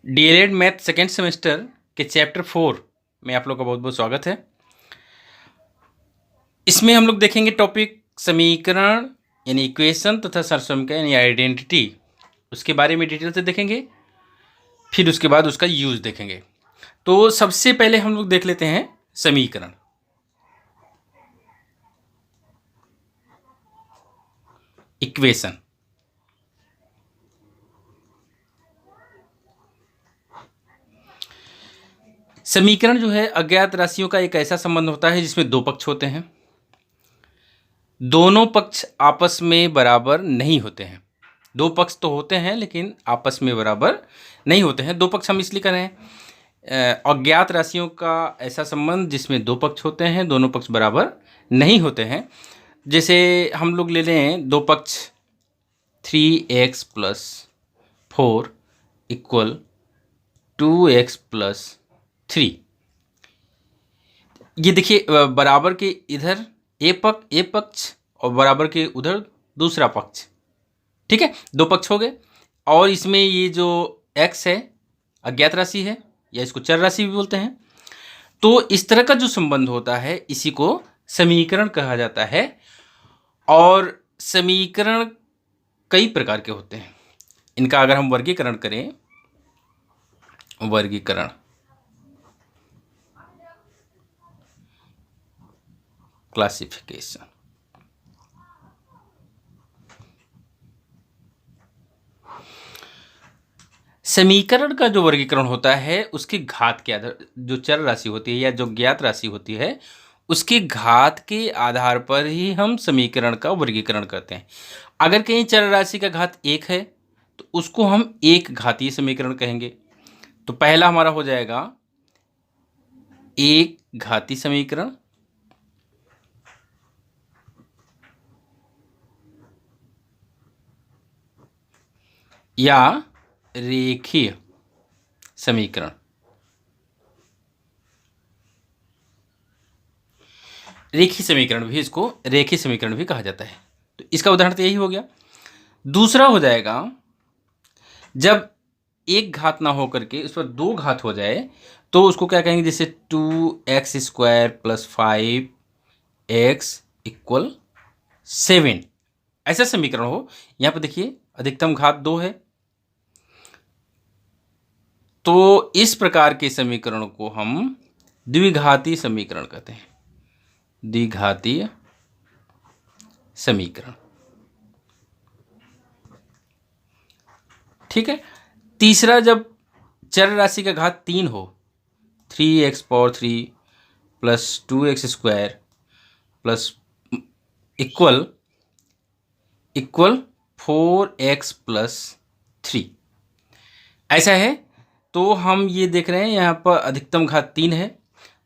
DElEd math second semester के chapter 4 में आप लोग का बहुत बहुत स्वागत है। इसमें हम लोग देखेंगे टॉपिक समीकरण यानी इक्वेशन तथा सरसमीकरण यानी आइडेंटिटी, उसके बारे में डिटेल से देखेंगे। फिर उसके बाद उसका यूज देखेंगे। तो सबसे पहले हम लोग देख लेते हैं समीकरण। इक्वेशन समीकरण जो है अज्ञात राशियों का एक ऐसा संबंध होता है जिसमें दो पक्ष होते हैं। दोनों पक्ष आपस में बराबर नहीं होते हैं। दो पक्ष तो होते हैं लेकिन आपस में बराबर नहीं होते हैं। दो पक्ष हम इसलिए कर रहे हैं, अज्ञात राशियों का ऐसा संबंध जिसमें दो पक्ष होते हैं, दोनों पक्ष बराबर नहीं होते हैं। जैसे हम लोग ले लें दो पक्ष 3x + 4 = 2x + 3। ये देखिए, बराबर के इधर ए पक्ष और बराबर के उधर दूसरा पक्ष। ठीक है, दो पक्ष हो गए। और इसमें ये जो x है अज्ञात राशि है, या इसको चर राशि भी बोलते हैं। तो इस तरह का जो संबंध होता है इसी को समीकरण कहा जाता है। और समीकरण कई प्रकार के होते हैं। इनका अगर हम वर्गीकरण करें, वर्गीकरण क्लासिफिकेशन, समीकरण का जो वर्गीकरण होता है उसके घात के आधार, जो चर राशि होती है या जो ज्ञात राशि होती है उसके घात के आधार पर ही हम समीकरण का वर्गीकरण करते हैं। अगर कहीं चर राशि का घात 1 है तो उसको हम एक घातीय समीकरण कहेंगे। तो पहला हमारा हो जाएगा एक घातीय समीकरण, या रेखीय समीकरण। रेखीय समीकरण भी, इसको रेखीय समीकरण भी कहा जाता है। तो इसका उदाहरण तो यही हो गया। दूसरा हो जाएगा जब एक घात ना हो करके उस पर दो घात हो जाए तो उसको क्या कहेंगे, जैसे 2x² + 5x = 7। ऐसा समीकरण हो। यहाँ पर देखिए अधिकतम घात 2 है। तो इस प्रकार के समीकरण को हम द्विघातीय समीकरण कहते हैं। द्विघातीय समीकरण। ठीक है। तीसरा, जब चर राशि का घात 3 हो, 3x³ + 2x² = 4x + 3। ऐसा है तो हम ये देख रहे हैं यहाँ पर अधिकतम घात 3 है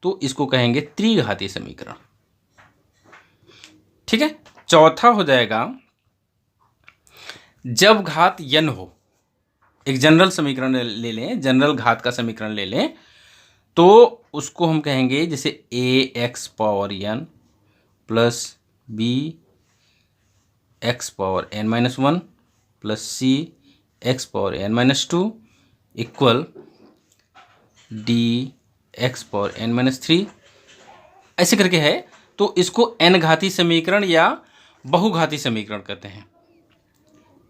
तो इसको कहेंगे त्रिघातीय समीकरण। ठीक है। चौथा हो जाएगा जब घात n हो। एक जनरल समीकरण ले लें, जनरल घात का समीकरण ले लें, तो उसको हम कहेंगे जैसे ax⁴n + bxn-1 + cxn-2 = dxn-3। ऐसे करके है। तो इसको n घातीय समीकरण या बहुघातीय समीकरण कहते हैं।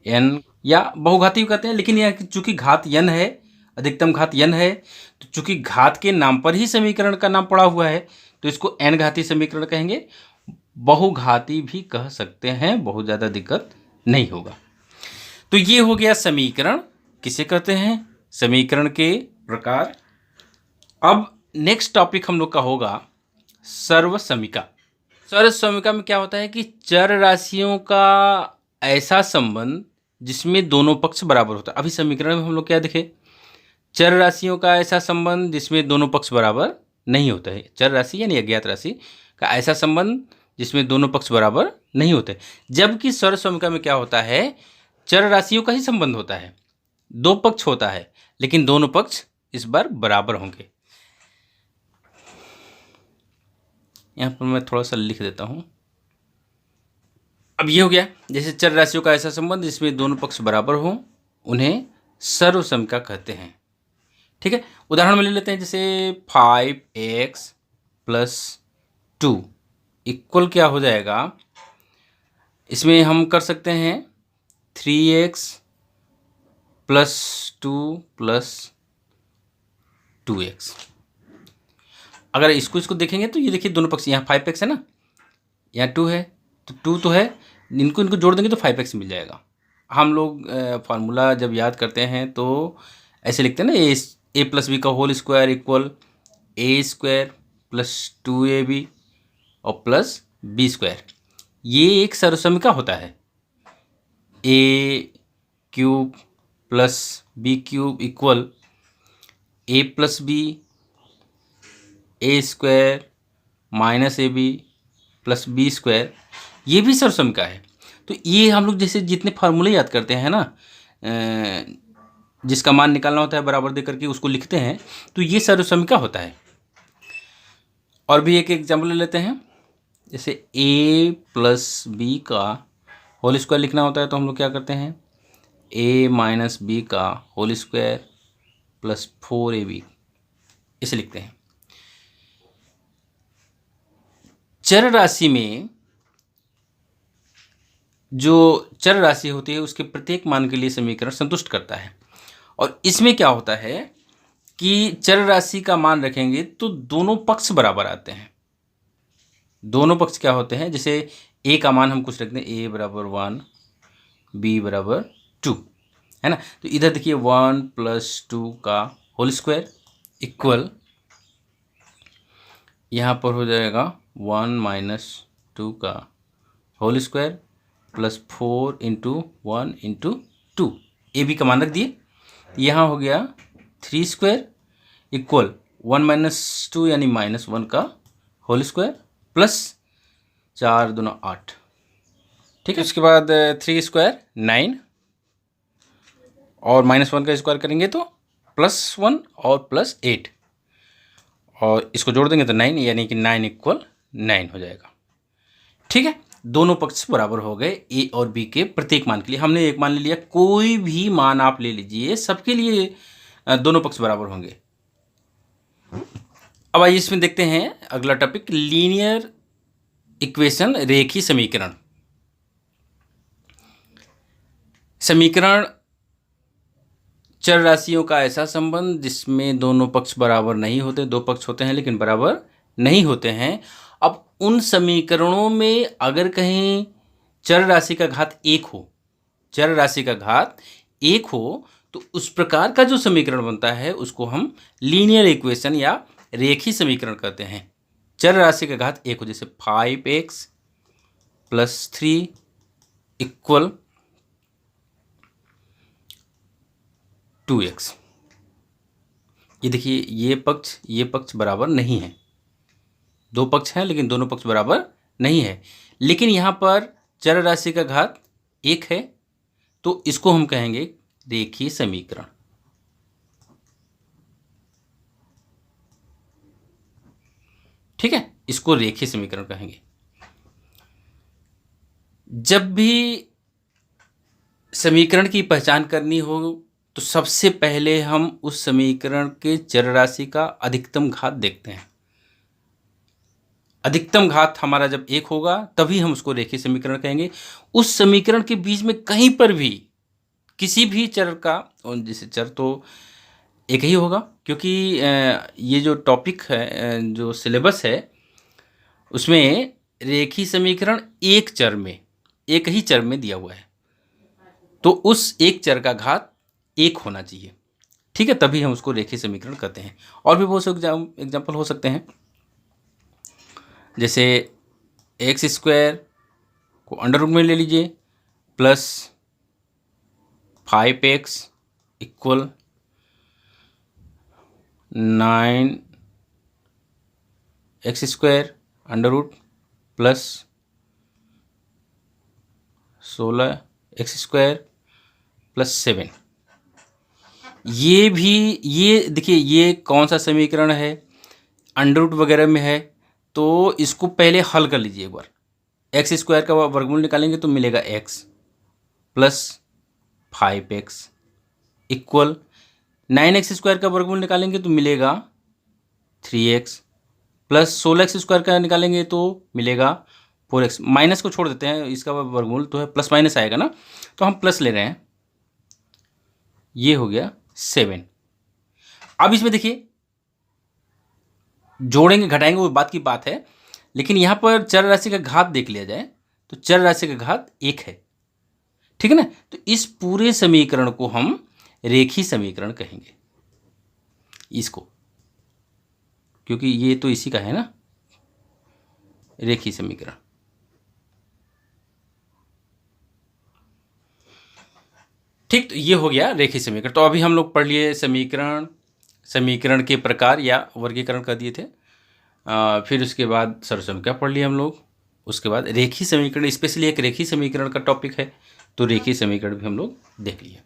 n या बहुघातीय कहते हैं, लेकिन यह चूंकि घात n है, अधिकतम घात n है, तो चूंकि घात के नाम पर ही समीकरण का नाम पड़ा हुआ है तो इसको n घातीय समीकरण कहेंगे। बहुघाती भी कह सकते हैं, बहुत ज़्यादा दिक्कत नहीं होगा। तो ये हो गया समीकरण किसे कहते हैं, समीकरण के प्रकार। अब नेक्स्ट टॉपिक हम लोग का होगा सर्वसमीका। सर्वसमीका में क्या होता है कि चर राशियों का ऐसा संबंध जिसमें दोनों पक्ष बराबर होता है। अभी समीकरण में हम लोग क्या देखे, चर राशियों का ऐसा संबंध जिसमें दोनों पक्ष बराबर नहीं होते हैं। चर राशि यानी अज्ञात राशि का ऐसा संबंध जिसमें दोनों पक्ष बराबर नहीं होते। जबकि सर्वसमीका में क्या होता है, चर राशियों का ही संबंध होता है, दो पक्ष होता है लेकिन दोनों पक्ष इस बार बराबर होंगे। यहाँ पर मैं थोड़ा सा लिख देता हूँ। अब ये हो गया, जैसे चर राशियों का ऐसा संबंध जिसमें दोनों पक्ष बराबर हों उन्हें सर्वसमीका कहते हैं। ठीक है, उदाहरण में ले लेते हैं, जैसे 5x प्लस 2 इक्वल क्या हो जाएगा, इसमें हम कर सकते हैं 3x प्लस 2 प्लस 2x। अगर इसको देखेंगे तो ये देखिए दोनों पक्ष, यहाँ 5x है ना, यहाँ 2 है, तो 2 तो है, इनको जोड़ देंगे तो 5x मिल जाएगा। हम लोग फार्मूला जब याद करते हैं तो ऐसे लिखते हैं ना, ए प्लस बी का होल स्क्वायर इक्वल ए स्क्वायर प्लस 2ab और प्लस बी स्क्वायर। ये एक सर्वसमीका होता है, a cube plus b cube equal a plus b a square minus a b plus b square, ये भी सर्वसमीका है। तो ये हम लोग जैसे जितने फार्मूले याद करते हैं ना, जिसका मान निकालना होता है बराबर दे करके उसको लिखते हैं, तो ये सर्वसमीका होता है। और भी एक एग्जाम्पल ले लेते हैं, जैसे a प्लस बी का होल स्क्वायर लिखना होता है तो हम लोग क्या करते हैं, a माइनस बी का होल स्क्वायर प्लस 4ab इसे लिखते हैं। चर राशि में जो चर राशि होती है उसके प्रत्येक मान के लिए समीकरण संतुष्ट करता है। और इसमें क्या होता है कि चर राशि का मान रखेंगे तो दोनों पक्ष बराबर आते हैं। दोनों पक्ष क्या होते हैं, जैसे a का मान हम कुछ रखते हैं, a बराबर 1 b बराबर 2 है ना, तो इधर देखिए 1 प्लस 2 का होल स्क्वायर इक्वल यहाँ पर हो जाएगा 1 माइनस 2 का whole square plus 4 into 1 into 2, A B का मान रख दिए। यहाँ हो गया 3 स्क्वायर इक्वल 1 माइनस 2 यानी माइनस 1 का होल स्क्वायर प्लस 4 दूना 8, ठीक है। उसके बाद 3 स्क्वायर 9 और माइनस 1 का स्क्वायर करेंगे तो प्लस 1 और प्लस 8, और इसको जोड़ देंगे तो 9 यानी कि 9 इक्वल 9 हो जाएगा, ठीक है। दोनों पक्ष बराबर हो गए ए और बी के प्रत्येक मान के लिए। हमने एक मान ले लिया, कोई भी मान आप ले लीजिए, सबके लिए दोनों पक्ष बराबर होंगे। अब आइए इसमें देखते हैं अगला टॉपिक, लीनियर इक्वेशन, रेखीय समीकरण। समीकरण चर राशियों का ऐसा संबंध जिसमें दोनों पक्ष बराबर नहीं होते, दो पक्ष होते हैं लेकिन बराबर नहीं होते हैं। अब उन समीकरणों में अगर कहीं चर राशि का घात 1 हो, चर राशि का घात 1 हो, तो उस प्रकार का जो समीकरण बनता है उसको हम लीनियर इक्वेशन या रेखीय समीकरण कहते हैं। चर राशि का घात 1 हो, जैसे 5x प्लस 3 इक्वल 2x। ये देखिए ये पक्ष बराबर नहीं है, दो पक्ष हैं लेकिन दोनों पक्ष बराबर नहीं है। लेकिन यहाँ पर चर राशि का घात 1 है तो इसको हम कहेंगे रेखीय समीकरण, ठीक है, इसको रेखीय समीकरण कहेंगे। जब भी समीकरण की पहचान करनी हो तो सबसे पहले हम उस समीकरण के चर राशि का अधिकतम घात देखते हैं। अधिकतम घात हमारा जब 1 होगा तभी हम उसको रेखीय समीकरण कहेंगे। उस समीकरण के बीच में कहीं पर भी किसी भी चर का, और जैसे चर तो एक ही होगा क्योंकि ये जो टॉपिक है, जो सिलेबस है, उसमें रेखीय समीकरण एक ही चर में दिया हुआ है, तो उस एक चर का घात 1 होना चाहिए, ठीक है, तभी हम उसको रेखीय समीकरण कहते हैं। और भी बहुत से एग्जाम्पल हो सकते हैं, जैसे एक्स स्क्वायर को अंडर रूट में ले लीजिए plus 5x equal 9x square under root plus 16x square plus 7। ये देखिए ये कौन सा समीकरण है, अंडर रूट वगैरह में है, तो इसको पहले हल कर लीजिए एक बार। एक्स स्क्वायर का वर्गमूल निकालेंगे तो मिलेगा x plus 5x equal 9x² का वर्गमूल निकालेंगे तो मिलेगा 3x, प्लस 16x² का निकालेंगे तो मिलेगा 4x। माइनस को छोड़ देते हैं, इसका वर्गमूल तो है प्लस माइनस आएगा ना, तो हम प्लस ले रहे हैं। ये हो गया 7। अब इसमें देखिए जोड़ेंगे घटाएंगे वो बात की बात है, लेकिन यहाँ पर चर राशि का घात देख लिया जाए तो चर राशि का घात 1 है, ठीक है ना। तो इस पूरे समीकरण को हम रेखीय समीकरण कहेंगे इसको, क्योंकि ये तो इसी का है ना, रेखीय समीकरण। ठीक, तो ये हो गया रेखीय समीकरण। तो अभी हम लोग पढ़ लिए समीकरण, समीकरण के प्रकार या वर्गीकरण कर दिए थे। फिर उसके बाद सर्वसंख्या पढ़ लिया हम लोग। उसके बाद रेखीय समीकरण, स्पेशली एक रेखीय समीकरण का टॉपिक है, तो रेखीय समीकरण भी हम लोग देख लिए।